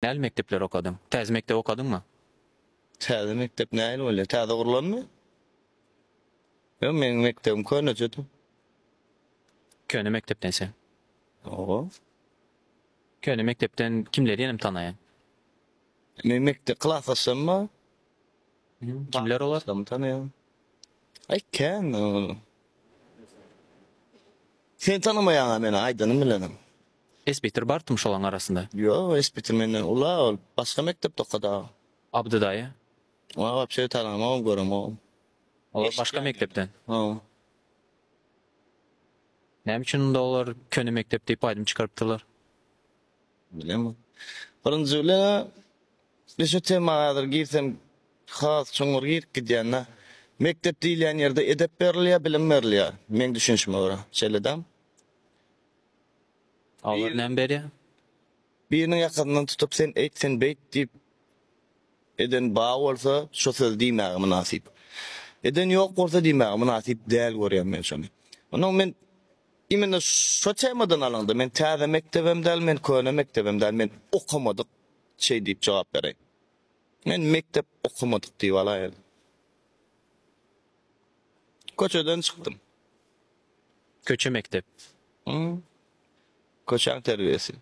Näl mektepler okadın? Täze mektep okadın mı? Täze mektep näil bolýar? Täze gurulanmy? Yo, meniň mektebim köneçedi. Köne mektepten sen. Ogo. Köne mektepten kimleri yenim tanayan? Men mektep klasaşymmy? Kimler olar? Adam tanıyorum. Ay ken. Sen tanımayan meni Aydın'ı bilenim. Esbektir bartym şolaň arasında. Yo, esbitir menden ula ol. Başka mektepde okada. Abdy daýy. Ona vapşe tanımam göremem. Olar başka mektepten. Ha. Näme üçin unda olar köne mektep diýip aýdym çykarypdylar? Bilemem. Birinci bilen bir şu temagadyr girsem has çoňur girip gidýände mektep diýilen ýerde edep berilýär, bilim berilýär. Men düşünşime görä. Şeledem. Olar näme berýär? Birinin yakınından tutup sen et sen beyt deyip eden bağ olsa şu söz diýmäge münasip. Eden yok olsa diýmäge münasip däl görýän men şonu. Onuň men imene şu çaymadan alındı. Men täze mektebimden men köne mektebimden men okamadyk şey diýip jogap bereýin. Men mektep okamadyk diýip alaýar. Köçeden çykdym. Köçe mektep. Köçäň terbiyesi.